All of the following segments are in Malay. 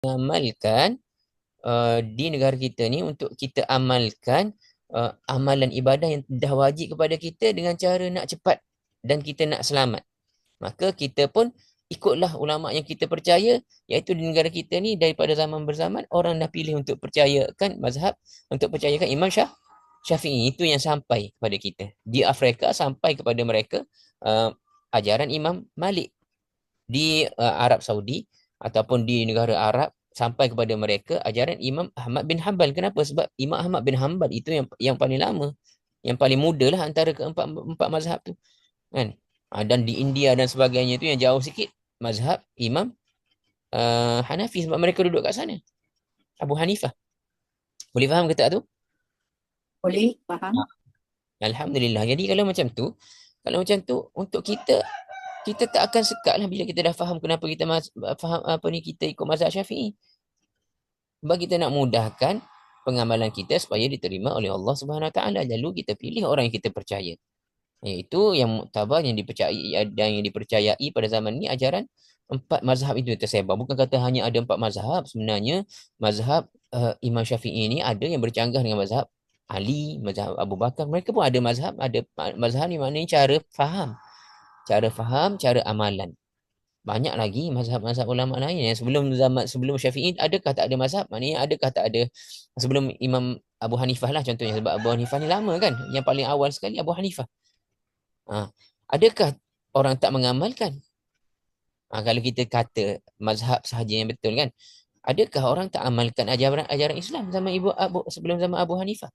mengamalkan di negara kita ni untuk kita amalkan amalan ibadah yang dah wajib kepada kita dengan cara nak cepat dan kita nak selamat. Maka kita pun ikutlah ulama yang kita percaya, iaitu di negara kita ni daripada zaman berzaman orang dah pilih untuk percayakan mazhab, untuk percayakan Imam Syafi'i itu yang sampai kepada kita. Di Afrika sampai kepada mereka uh, ajaran Imam Malik. Di Arab Saudi ataupun di negara Arab sampai kepada mereka ajaran Imam Ahmad bin Hanbal. Kenapa? Sebab Imam Ahmad bin Hanbal itu yang paling lama, yang paling muda lah antara keempat empat mazhab tu, kan? Dan di India dan sebagainya itu yang jauh sikit mazhab Imam Hanafi, sebab mereka duduk kat sana. Abu Hanifah. Boleh faham ke tak tu? Boleh faham? Ah, Alhamdulillah. Jadi kalau macam tu untuk kita tak akan sekat lah bila kita dah faham kenapa kita faham apa ni, kita ikut mazhab Syafi'i. Sebab kita nak mudahkan pengamalan kita supaya diterima oleh Allah Subhanahu Wa Taala. Lalu kita pilih orang yang kita percaya. Iaitu yang muktabar, yang dipercayai dan yang dipercayai pada zaman ini ajaran empat mazhab itu tersebar. Bukan kata hanya ada empat mazhab. Sebenarnya mazhab Imam Syafi'i ini ada yang bercanggah dengan mazhab Ali, mazhab Abu Bakar. Mereka pun ada mazhab, ada mazhab ni maknanya cara faham, cara amalan. Banyak lagi mazhab-mazhab ulama lain yang sebelum Syafi'i adakah tak ada mazhab? Maknanya adakah tak ada sebelum Imam Abu Hanifah lah contohnya, sebab Abu Hanifah ni lama kan. Yang paling awal sekali Abu Hanifah. Adakah orang tak mengamalkan? Kalau kita kata mazhab sahaja yang betul kan. Adakah orang tak amalkan ajaran Islam zaman sebelum zaman Abu Hanifah?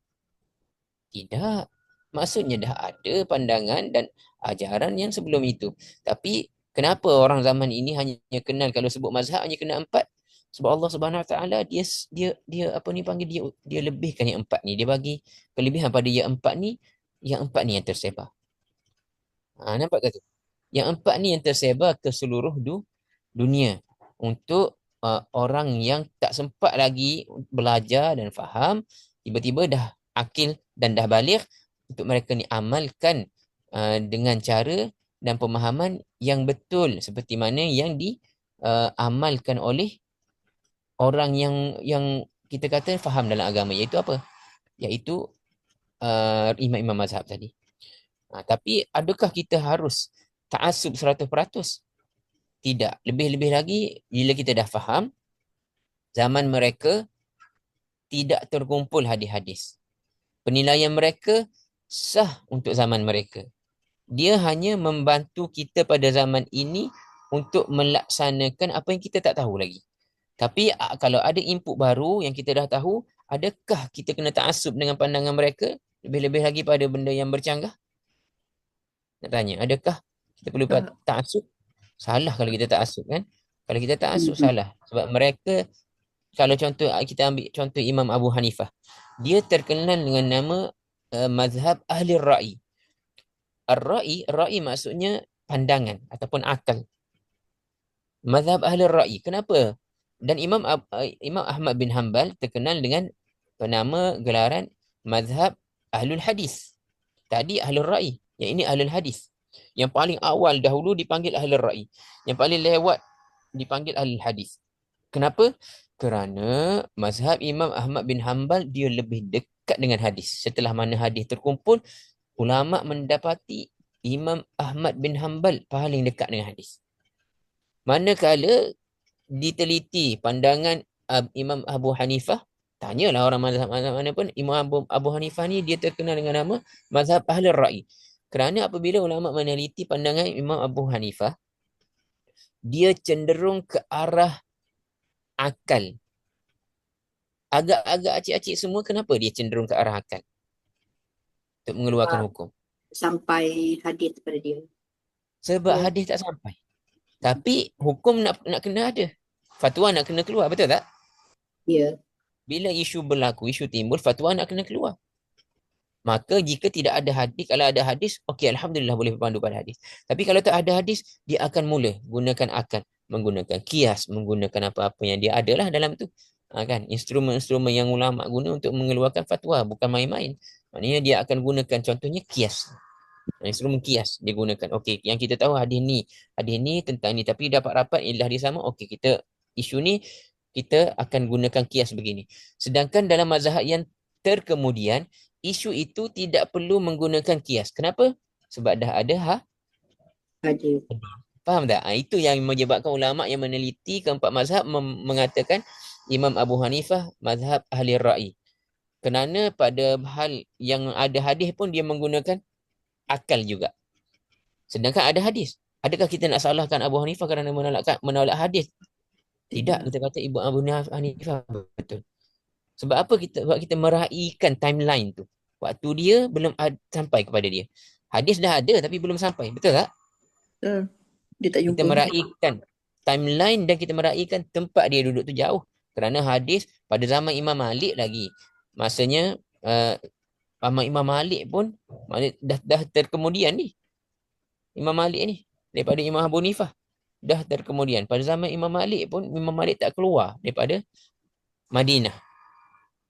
Tidak. Maksudnya dah ada pandangan dan ajaran yang sebelum itu. Tapi kenapa orang zaman ini hanya kenal, kalau sebut mazhab hanya kenal empat? Sebab Allah Subhanahu Wa Taala dia apa ni panggil, dia lebihkan yang empat ni. Dia bagi kelebihan pada yang empat ni yang tersebar. Nampak tak tu? Yang empat ni yang tersebar ke seluruh dunia untuk orang yang tak sempat lagi belajar dan faham, tiba-tiba dah akil dan dah balik, untuk mereka ni amalkan dengan cara dan pemahaman yang betul seperti mana yang diamalkan oleh orang yang kita kata faham dalam agama, iaitu apa? Iaitu imam-imam mazhab tadi. Tapi adakah kita harus ta'assub 100%? Tidak. Lebih-lebih lagi bila kita dah faham zaman mereka tidak terkumpul hadis-hadis. Penilaian mereka sah untuk zaman mereka. Dia hanya membantu kita pada zaman ini untuk melaksanakan apa yang kita tak tahu lagi. Tapi kalau ada input baru yang kita dah tahu, adakah kita kena ta'assub dengan pandangan mereka? Lebih-lebih lagi pada benda yang bercanggah? Nak tanya, adakah kita perlu Uh, ta'assub? Salah kalau kita ta'assub kan? Kalau kita ta'assub mhm. salah. Sebab mereka, kalau contoh kita ambil contoh Imam Abu Hanifah, dia terkenal dengan nama mazhab ahli ra'i. Ar-ra'i maksudnya pandangan ataupun akal. Mazhab ahli ra'i. Kenapa? Dan Imam Ahmad bin Hanbal terkenal dengan nama gelaran mazhab ahlul hadis. Tadi ahlul ra'i, yang ini ahlul hadis. Yang paling awal dahulu dipanggil ahlul ra'i. Yang paling lewat dipanggil ahlul hadis. Kenapa? Kerana mazhab Imam Ahmad bin Hanbal dia lebih dekat dengan hadis. Setelah mana hadis terkumpul, ulama mendapati Imam Ahmad bin Hanbal paling dekat dengan hadis. Manakala diteliti pandangan Imam Abu Hanifah, tanyalah orang mazhab mana pun, Imam Abu Hanifah ni dia terkenal dengan nama mazhab ahli ra'i. Kerana apabila ulama meneliti pandangan Imam Abu Hanifah, dia cenderung ke arah akal. Agak-agak acik-acik semua, kenapa dia cenderung ke arah akal untuk mengeluarkan Sebab hukum? sampai hadis pada dia. Sebab Ya, hadis tak sampai. Tapi hukum nak kena ada. Fatwa nak kena keluar, betul tak? ya. Bila isu berlaku, isu timbul, fatwa nak kena keluar. Maka jika tidak ada hadis, kalau ada hadis, okey, Alhamdulillah boleh berpandu pada hadis. Tapi kalau tak ada hadis, dia akan mula gunakan akal, menggunakan kias, menggunakan apa-apa yang dia adalah dalam tu. Kan? Instrumen-instrumen yang ulama guna untuk mengeluarkan fatwa, bukan main-main. Maknanya dia akan gunakan contohnya kias. Instrumen kias dia gunakan. Okey, yang kita tahu hadis ni tentang ni, tapi dapat rapat ialah hadis sama. Okey, kita isu ni kita akan gunakan kias begini. Sedangkan dalam mazhab yang terkemudian, isu itu tidak perlu menggunakan kias. Kenapa? Sebab dah ada Hadis. faham tak? Itu yang menyebabkan ulama yang meneliti keempat mazhab mengatakan Imam Abu Hanifah mazhab ahli ra'i. Kerana pada hal yang ada hadis pun dia menggunakan akal juga. Sedangkan ada hadis. Adakah kita nak salahkan Abu Hanifah kerana menolak hadis? Tidak, kita kata Ibu Abu Hanifah betul. Sebab apa sebab kita meraihkan timeline tu. Waktu dia belum sampai kepada dia. Hadis dah ada tapi belum sampai. Betul tak? Betul. Dia tak Kita jumpa. meraihkan timeline dan kita meraihkan tempat dia duduk tu jauh. Kerana hadis pada zaman Imam Malik lagi. Masanya Imam Malik pun dah terkemudian ni. Imam Malik ni daripada Imam Abu Hanifah dah terkemudian. Pada zaman Imam Malik pun Imam Malik tak keluar daripada Madinah.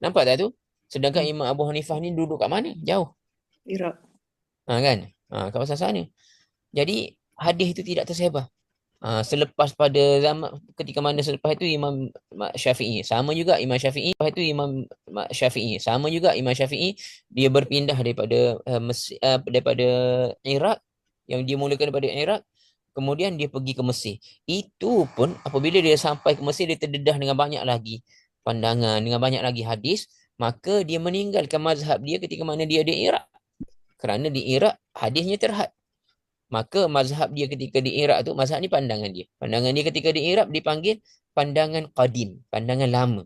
Nampak tak tu? Sedangkan Imam Abu Hanifah ni duduk kat mana? Jauh. Iraq. Kan? Kawasan sana. Jadi hadis itu tidak tersebar. Selepas pada zaman ketika mana selepas itu Imam Syafi'i sama juga Imam Syafi'i dia berpindah daripada daripada Iraq yang dia mulakan daripada Iraq, kemudian dia pergi ke Mesir. Itu pun apabila dia sampai ke Mesir dia terdedah dengan banyak lagi pandangan, dengan banyak lagi hadis, maka dia meninggalkan mazhab dia ketika mana dia di Iraq. Kerana di Iraq hadisnya terhad. Maka mazhab dia ketika di Iraq tu, mazhab ni pandangan dia. Pandangan dia ketika di Iraq dipanggil pandangan qadim, pandangan lama.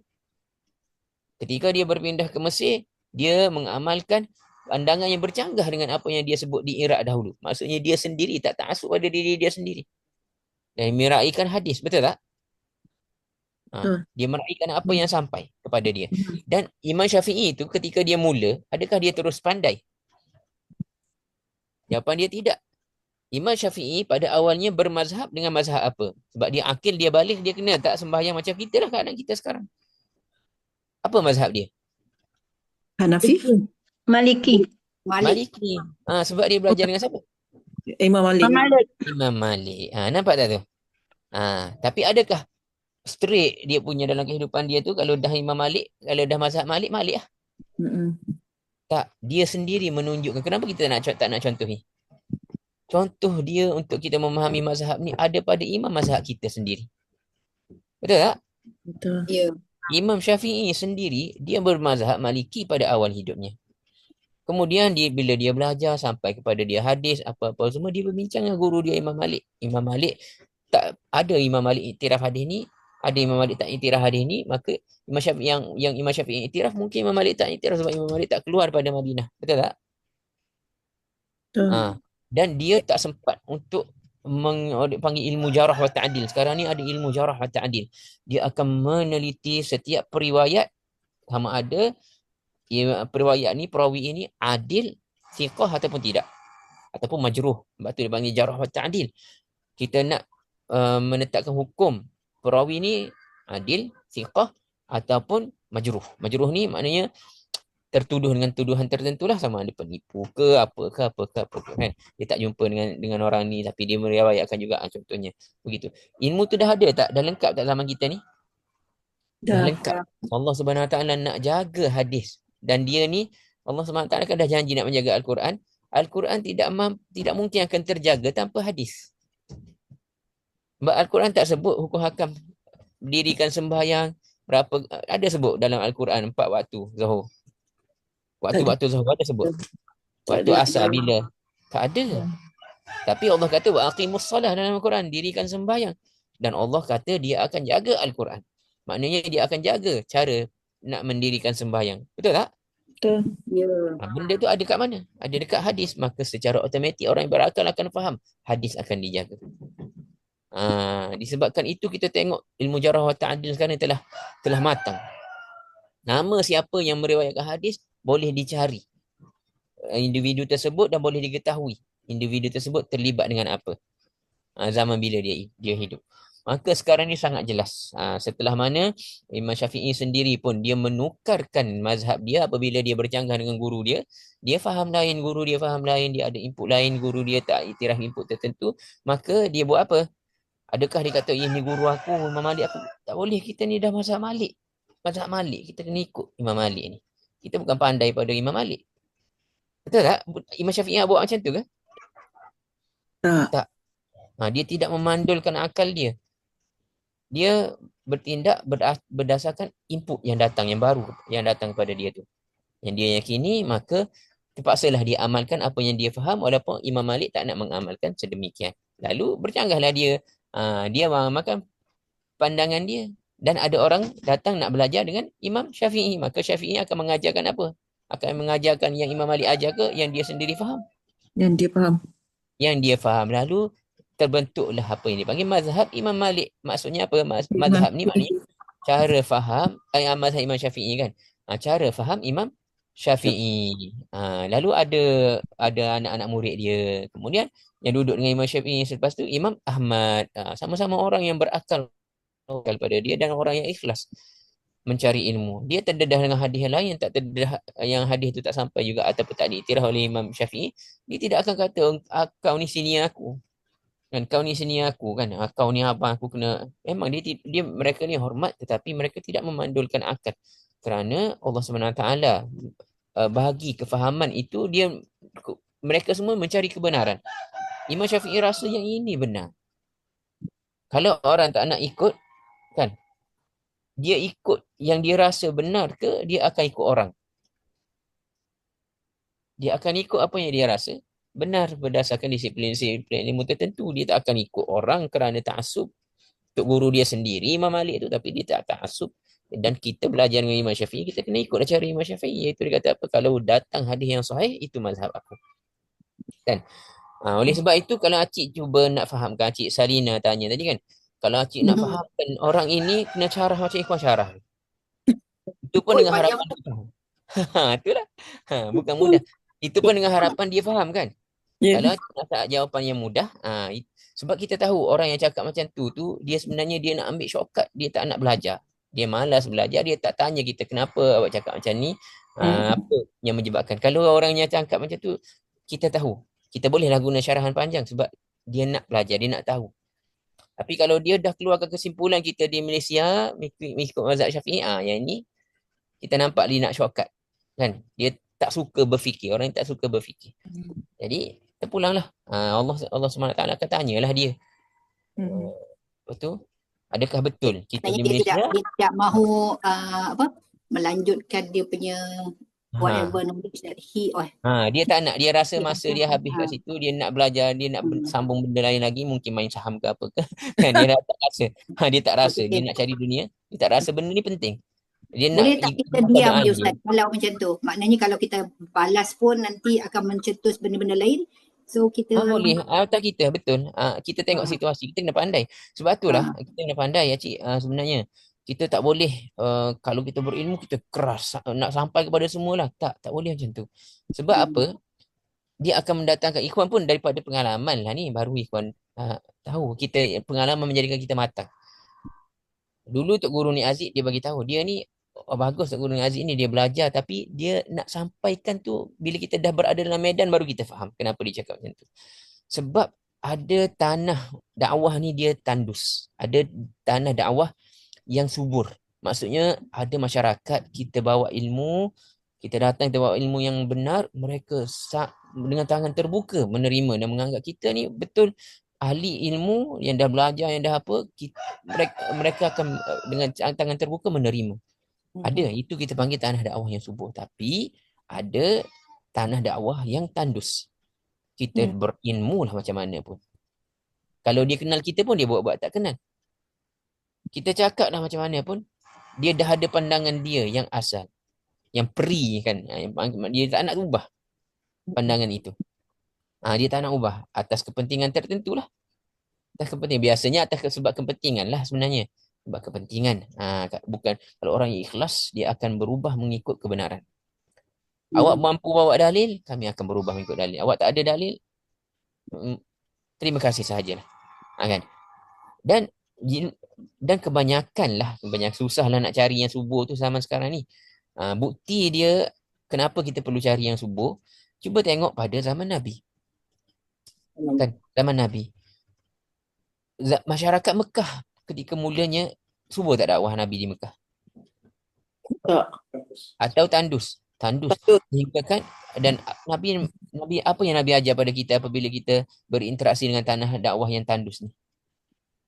Ketika dia berpindah ke Mesir, dia mengamalkan pandangan yang bercanggah dengan apa yang dia sebut di Iraq dahulu. Maksudnya dia sendiri tak taksub pada diri dia sendiri. Dan meraihkan hadis, betul tak? Dia meraihkan apa yang sampai kepada dia. Dan Imam Syafi'i itu ketika dia mula, adakah dia terus pandai? Jawapan dia tidak. Imam Syafi'i pada awalnya bermazhab dengan mazhab apa? Sebab dia akil, dia balik, dia kena tak sembahyang macam kita lah keadaan kita sekarang. Apa mazhab dia? Hanafi. Maliki. Maliki. Sebab dia belajar dengan siapa? Imam Malik. Imam Malik. Nampak tak tu? Tapi adakah straight dia punya dalam kehidupan dia tu, kalau dah Imam Malik, kalau dah mazhab Malik, Malik lah. Tak, dia sendiri menunjukkan. Kenapa kita tak nak contohi? Contoh dia untuk kita memahami mazhab ni ada pada imam mazhab kita sendiri. Betul tak? Betul. Ya. Imam Syafi'i sendiri, dia bermazhab Maliki pada awal hidupnya. Kemudian bila dia belajar sampai kepada dia hadis, apa-apa semua, dia berbincang dengan guru dia Imam Malik. Imam Malik, tak ada Imam Malik iktiraf hadis ni, ada Imam Malik tak iktiraf hadis ni, maka Imam Syafi'i yang Imam Syafi'i iktiraf, mungkin Imam Malik tak iktiraf sebab Imam Malik tak keluar pada Madinah. Betul tak? Betul. Dan dia tak sempat untuk panggil ilmu jarah wa ta'dil. Sekarang ni ada ilmu jarah wa ta'dil. Dia akan meneliti setiap periwayat sama ada periwayat ni, perawi ini adil, thiqah ataupun tidak, ataupun majruh. Sebab tu dia panggil jarah wa ta'dil. Kita nak menetapkan hukum perawi ni adil, thiqah ataupun majruh. Majruh ni maknanya tertuduh dengan tuduhan tertentu lah, sama ada penipu ke apa kan. Dia tak jumpa dengan orang ni tapi dia meriwayatkan juga, contohnya begitu. Ilmu tu dah ada tak? Dah lengkap tak zaman kita ni? Dah lengkap. Allah Subhanahu Wa Taala nak jaga hadis, dan dia ni Allah Subhanahu Wa Taala kan dah janji nak menjaga Al-Quran. Al-Quran tidak mungkin akan terjaga tanpa hadis. Sebab Al-Quran tak sebut hukum hakam dirikan sembahyang berapa, ada sebut dalam Al-Quran 4 waktu Zuhur. Waktu Zuhur ada sebut. Waktu asar bila? Tak ada. Tapi Allah kata wa aqimus solah dalam Al-Quran, dirikan sembahyang. Dan Allah kata dia akan jaga Al-Quran. Maknanya dia akan jaga cara nak mendirikan sembahyang. Betul tak? Betul. Ya. Benda tu ada kat mana? Ada dekat hadis. Maka secara automatik orang yang berakal akan faham hadis akan dijaga. Disebabkan itu kita tengok ilmu jarah wa ta'dil sekarang telah matang. Nama siapa yang meriwayatkan hadis boleh dicari individu tersebut dan boleh diketahui individu tersebut terlibat dengan apa, zaman bila dia hidup. Maka sekarang ni sangat jelas. Setelah mana Imam Syafi'i sendiri pun dia menukarkan mazhab dia apabila dia bercanggah dengan guru dia. Dia faham lain, guru dia faham lain, dia ada input lain, guru dia tak iktiraf input tertentu. Maka dia buat apa? Adakah dia kata, ini guru aku, Imam Malik aku? Tak boleh, kita ni dah mazhab Malik. Mazhab Malik, kita kena ikut Imam Malik ni. Kita bukan pandai pada Imam Malik. Betul tak? Imam Syafi'i buat macam tu ke? Tak. Tak. Dia tidak memandulkan akal dia. Dia bertindak berdasarkan input yang datang, yang baru, yang datang kepada dia tu. Yang dia yakini, maka terpaksalah dia amalkan apa yang dia faham, walaupun Imam Malik tak nak mengamalkan sedemikian. Lalu bercanggahlah dia. Dia mengamalkan pandangan dia. Dan ada orang datang nak belajar dengan Imam Syafi'i. Maka Syafi'i akan mengajarkan apa? Akan mengajarkan yang Imam Malik ajar ke, yang dia sendiri faham? Yang dia faham. Yang dia faham. Lalu terbentuklah apa yang dipanggil mazhab Imam Malik. Maksudnya apa? Mazhab ni maknanya cara faham mazhab Imam Syafi'i kan. Cara faham Imam Syafi'i. Lalu ada anak-anak murid dia. Kemudian yang duduk dengan Imam Syafi'i selepas tu Imam Ahmad. Sama-sama orang yang berakal pada dia dan orang yang ikhlas mencari ilmu. Dia terdedah dengan hadis yang lain, yang tak terdedah, yang hadis itu tak sampai juga ataupun tak diiktiraf oleh Imam Syafi'i. Dia tidak akan kata, kau ni senior aku. Kan kau ni senior aku kan. Kau ni abang aku kena. Memang dia mereka ni hormat, tetapi mereka tidak memandulkan akal. Kerana Allah SWT bagi kefahaman itu, mereka semua mencari kebenaran. Imam Syafi'i rasa yang ini benar. Kalau orang tak nak ikut, kan, dia ikut yang dia rasa benar ke, dia akan ikut orang. Dia akan ikut apa yang dia rasa benar berdasarkan disiplin-disiplin ilmu tertentu. Dia tak akan ikut orang kerana ta'assub untuk guru dia sendiri, Imam Malik tu, tapi dia tak ta'assub. Dan kita belajar dengan Imam Syafi'i, kita kena ikut cara Imam Syafi'i. Iaitu dia kata apa? Kalau datang hadis yang sahih, itu mazhab aku. Kan? Oleh sebab itu, kalau Acik cuba nak fahamkan, Acik Salina tanya tadi kan, kalau Acik nak fahamkan orang ini, kena syarah macam Ikhwan syarah. Itu pun dengan harapan dia faham. Itulah. Bukan mudah. Itu pun dengan harapan dia faham kan. Ya. Kalau Acik nak jawapan yang mudah, sebab kita tahu orang yang cakap macam tu, dia sebenarnya dia nak ambil shortcut, dia tak nak belajar. Dia malas belajar, dia tak tanya kita kenapa awak cakap macam ni, apa yang menyebabkan. Kalau orang yang cakap macam tu, kita tahu. Kita bolehlah guna syarahan panjang sebab dia nak belajar, dia nak tahu. Tapi kalau dia dah keluarkan kesimpulan kita di Malaysia mengikut mazhab Syafi'i, yang ini kita nampak dia nak shortcut. Kan? Dia tak suka berfikir, orang yang tak suka berfikir. Jadi terpulanglah. Allah SWT akan tanyalah dia. Betul? Adakah betul kita di Malaysia? Dia tidak mahu melanjutkan dia punya whatever knowledge that he dia tak nak, dia rasa masa dia habis kat situ, dia nak belajar, dia nak sambung benda lain lagi, mungkin main saham ke apa ke. Kan dia tak rasa. Dia tak rasa, dia nak cari dunia, dia tak rasa benda ni penting. Dia boleh nak tak kita diam je Ustaz kalau macam tu? Maknanya kalau kita balas pun nanti akan mencetus benda-benda lain. So kita boleh. Tak kita, betul. Kita tengok situasi, kita kena pandai. Sebab itulah kita kena pandai ya Cik. Sebenarnya kita tak boleh kalau kita berilmu kita keras nak sampai kepada semualah. Tak boleh macam tu. Sebab apa? Dia akan mendatangkan Ikhwan pun daripada pengalaman lah ni, baru Ikhwan tahu kita pengalaman menjadikan kita matang. Dulu Tok Guru Ni Aziz dia bagi tahu, dia ni bagus Tok Guru Ni Aziz ni, dia belajar tapi dia nak sampaikan tu bila kita dah berada dalam medan baru kita faham kenapa dia cakap macam tu. Sebab ada tanah dakwah ni dia tandus. Ada tanah dakwah yang subur. Maksudnya ada masyarakat, kita bawa ilmu, kita datang, kita bawa ilmu yang benar, mereka dengan tangan terbuka menerima dan menganggap kita ni betul ahli ilmu yang dah belajar, yang dah apa, mereka akan dengan tangan terbuka menerima. Ada, itu kita panggil tanah dakwah yang subur. Tapi ada tanah dakwah yang tandus. Kita berilmu lah macam mana pun. Kalau dia kenal kita pun dia buat-buat tak kenal. Kita cakap dah macam mana pun, dia dah ada pandangan dia yang asal, yang peri kan, dia tak nak ubah pandangan itu. Dia tak nak ubah atas kepentingan tertentu lah. Atas kepentingan, biasanya atas sebab kepentingan lah sebenarnya. Sebab kepentingan. Bukan, kalau orang yang ikhlas, dia akan berubah mengikut kebenaran. Awak mampu bawa dalil, kami akan berubah mengikut dalil. Awak tak ada dalil, terima kasih sahajalah. Kan? Dan kebanyakan susah lah nak cari yang subur tu zaman sekarang ni. Bukti dia kenapa kita perlu cari yang subur, cuba tengok pada zaman Nabi. Kan? Zaman Nabi. Masyarakat Mekah ketika mulanya subur tak dakwah Nabi di Mekah? Tak. Atau tandus? Tandus. Patut. Hingga kan, dan Nabi apa yang Nabi ajar pada kita apabila kita berinteraksi dengan tanah dakwah yang tandus ni?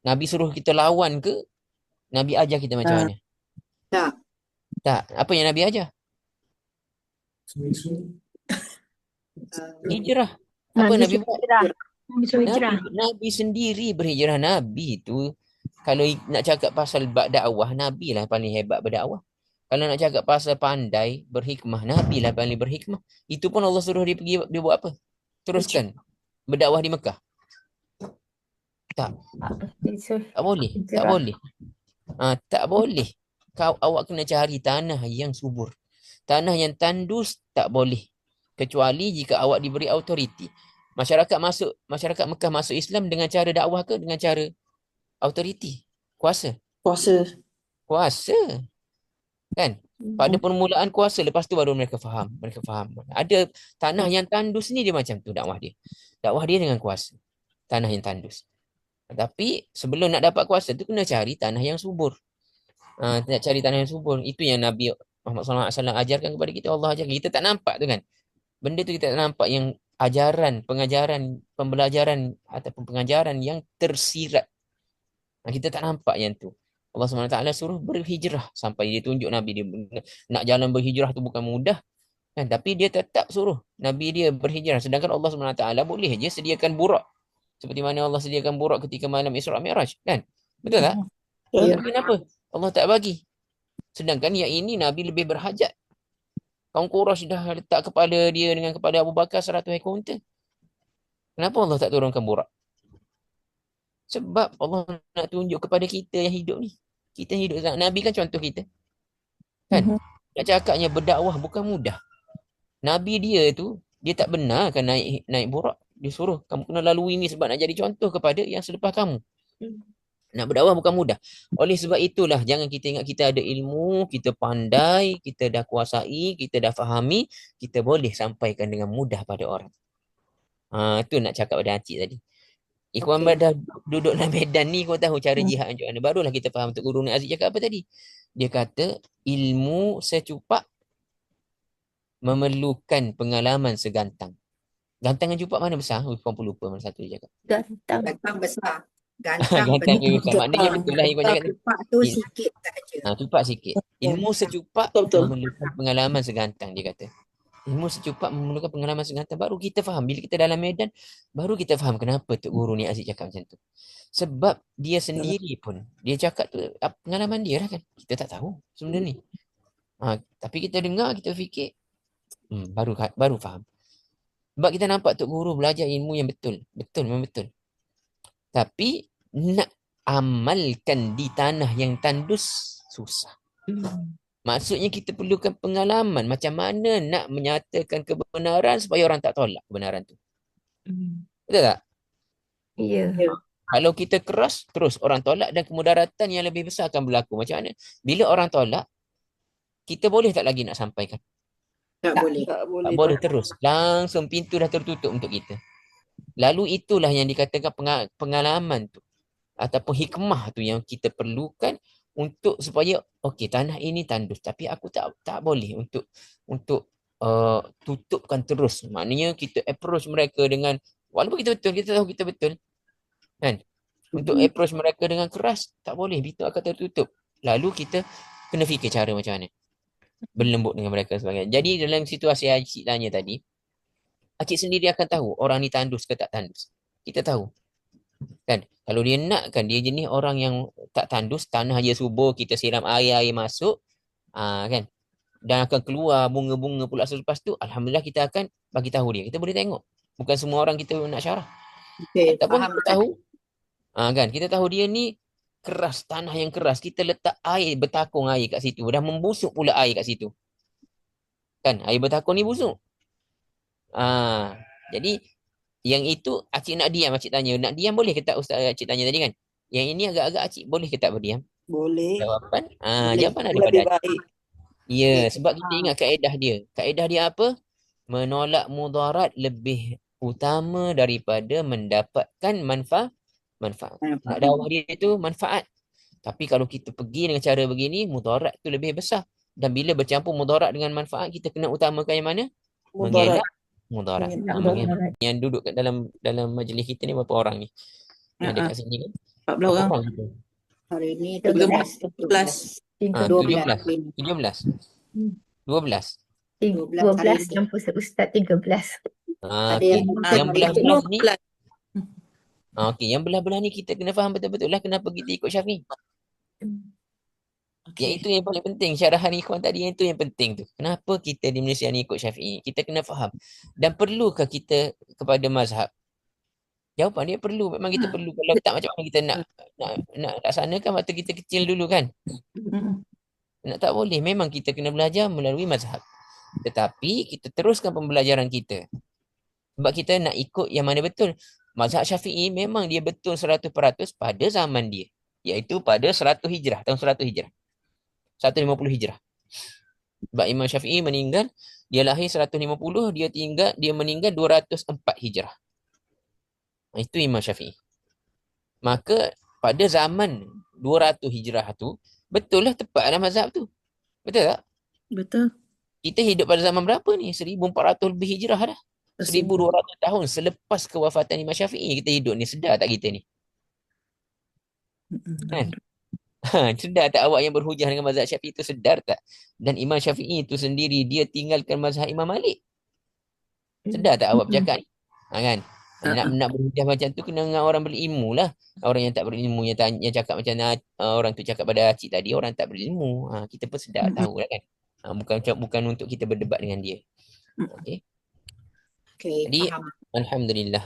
Nabi suruh kita lawan ke? Nabi ajar kita macam Tak. mana? Tak. Tak. Apa yang Nabi ajar? Hijrah. Apa Nabi Nabi suruh buat? hijrah. Nabi suruh hijrah. Nabi sendiri berhijrah. Nabi tu kalau nak cakap pasal bab dakwah, Nabi lah paling hebat berdakwah. Kalau nak cakap pasal pandai berhikmah, Nabi lah paling berhikmah. Itu pun Allah suruh dia pergi, dia buat apa? Teruskan berdakwah di Mekah. Tak, Disuruh tak boleh, tak hijrah. boleh. Tak boleh. Awak kena cari tanah yang subur. Tanah yang tandus tak boleh. Kecuali jika awak diberi autoriti. Masyarakat Mekah masuk Islam dengan cara dakwah ke dengan cara autoriti? Kuasa. Puasa. Kan? Pada permulaan kuasa, lepas tu baru mereka faham. Ada tanah yang tandus ni dia macam tu dakwah dia. Dakwah dia dengan kuasa. Tanah yang tandus. Tapi sebelum nak dapat kuasa tu kena cari tanah yang subur. Nak cari tanah yang subur. Itu yang Nabi Muhammad SAW ajarkan kepada kita. Allah ajarkan. Kita tak nampak tu kan. Benda tu kita tak nampak yang ajaran, pengajaran, pembelajaran ataupun pengajaran yang tersirat. Kita tak nampak yang tu. Allah SWT suruh berhijrah sampai dia tunjuk Nabi dia nak jalan berhijrah tu bukan mudah kan, tapi dia tetap suruh Nabi dia berhijrah, sedangkan Allah SWT boleh je sediakan burak seperti mana Allah sediakan burak ketika malam Isra Mi'raj kan, betul tak? Ya. Tapi kenapa Allah tak bagi? Sedangkan yang ini Nabi lebih berhajat. Kaum Quraisy dah letak kepala dia dengan kepala Abu Bakar 100 ekor unta. Kenapa Allah tak turunkan burak? Sebab Allah nak tunjuk kepada kita yang hidup ni. Kita hidup zaman Nabi kan contoh kita. Kan? Nak cakapnya berdakwah bukan mudah. Nabi dia tu, dia tak benar kan naik burak. Dia suruh, kamu kena lalui ni sebab nak jadi contoh kepada yang selepas kamu. Nak berdakwah bukan mudah. Oleh sebab itulah, jangan kita ingat kita ada ilmu, kita pandai, kita dah kuasai, kita dah fahami, kita boleh sampaikan dengan mudah pada orang. Itu nak cakap pada Acik tadi. Ikhwan dah duduk dalam medan ni, kau tahu cara jihad macam mana. Barulah kita faham Tok Guru Aziz cakap apa tadi. Dia kata ilmu secupak memerlukan pengalaman segantang. Gantang dan cupak mana besar? Kau pun lupa mana satu dia cakap. Gantang besar. Gantang Gantang besar. besar. Maknanya betul lah yang kau cakap. Cupak tu sikit sahaja. Cupak sikit. Ilmu secupak Betul. memerlukan pengalaman segantang, dia kata. Ilmu secupak memerlukan pengalaman segantang. Baru kita faham. Bila kita dalam medan, baru kita faham kenapa Tok Guru ni Aziz cakap macam tu. Sebab dia sendiri pun, dia cakap tu pengalaman dia lah kan. Kita tak tahu sebenarnya ni. Tapi kita dengar, kita fikir, baru faham. Sebab kita nampak Tok Guru belajar ilmu yang betul. Betul, memang betul. Tapi nak amalkan di tanah yang tandus, susah. Maksudnya kita perlukan pengalaman macam mana nak menyatakan kebenaran supaya orang tak tolak kebenaran tu. Betul tak? Ya. Kalau kita keras, terus orang tolak dan kemudaratan yang lebih besar akan berlaku. Macam mana? Bila orang tolak, kita boleh tak lagi nak sampaikan? Tak boleh. Tak boleh. Tak boleh terus. Langsung pintu dah tertutup untuk kita. Lalu itulah yang dikatakan pengalaman tu. Ataupun hikmah tu yang kita perlukan untuk supaya okey, tanah ini tandus tapi aku tak boleh untuk tutupkan terus. Maknanya kita approach mereka dengan, walaupun kita tahu kita betul kan, untuk approach mereka dengan keras tak boleh, pintu akan tertutup. Lalu kita kena fikir cara macam mana berlembut dengan mereka sebagainya. Jadi dalam situasi Acik tanya tadi, Acik sendiri akan tahu orang ni tandus ke tak tandus. Kita tahu kan, kalau dia nak kan, dia jenis orang yang tak tandus, tanah je subur, kita siram air masuk kan, dan akan keluar bunga-bunga pula selepas tu, alhamdulillah kita akan bagi tahu dia, kita boleh tengok. Bukan semua orang kita nak syarah. Ataupun kita tahu kan, kita tahu dia ni keras, tanah yang keras, kita letak air, bertakung air kat situ, dah membusuk pula air kat situ kan, air bertakung ni busuk. Jadi yang itu Acik nak diam. Acik tanya, nak diam boleh ke tak Ustaz? Acik tanya tadi kan. Yang ini agak-agak Acik boleh ke tak berdiam? Boleh. Jawapan Boleh. jawapan daripada Lebih Acik. baik. Ya, sebab kita ingat kaedah dia. Kaedah dia apa? Menolak mudarat lebih utama daripada mendapatkan manfaat. Manfaat. Nak dakwah dia itu manfaat. Tapi kalau kita pergi dengan cara begini, mudarat tu lebih besar. Dan bila bercampur mudarat dengan manfaat, kita kena utamakan yang mana? Mudarat. Mengelak mudarat. Mudarat. Yang duduk kat dalam majlis kita ni berapa orang ni? Yang dekat sini ni. 14 Berapa orang. orang kita? Hari ni 13. 17. 17. 12. 12 campur Ustaz 13. Ada yang Yang belah-belah ni, 15. okey, yang belah-belah ni kita kena faham betul-betul lah kenapa kita ikut Syafi'i. Yang itu yang paling penting. Syarahan ikhwan tadi, yang itu yang penting tu. Kenapa kita di Malaysia ni ikut Syafi'i? Kita kena faham. Dan perlukah kita kepada mazhab? Jawapan dia perlu. Memang kita perlu. Kalau tak, macam mana kita nak laksanakan waktu kita kecil dulu kan? Nak tak boleh. Memang kita kena belajar melalui mazhab. Tetapi kita teruskan pembelajaran kita. Sebab kita nak ikut yang mana betul. Mazhab Syafi'i memang dia betul 100% pada zaman dia. Iaitu pada 100 Hijrah. Tahun 100 Hijrah. 150 Hijrah. Sebab Imam Syafi'i meninggal, dia lahir 150, dia meninggal 204 Hijrah. Itu Imam Syafi'i. Maka pada zaman 200 Hijrah tu, betul lah tepatlah mazhab tu. Betul tak? Betul. Kita hidup pada zaman berapa ni? 1400 lebih Hijrah dah. 1200 tahun selepas kewafatan Imam Syafi'i kita hidup ni. Sedar tak kita ni? Kan? Sedar tak awak yang berhujah dengan mazhab Syafi'i itu, sedar tak? Dan Imam Syafi'i itu sendiri dia tinggalkan mazhab Imam Malik. Sedar tak awak bercakap ni? Kan? Nak berhujah macam tu kena dengan orang berilmu lah. Orang yang tak berilmu yang cakap macam orang tu cakap pada Acik tadi, orang tak berilmu. Kita pun sedar tahu lah kan. Bukan untuk kita berdebat dengan dia. Okey. Okay, Jadi faham. alhamdulillah.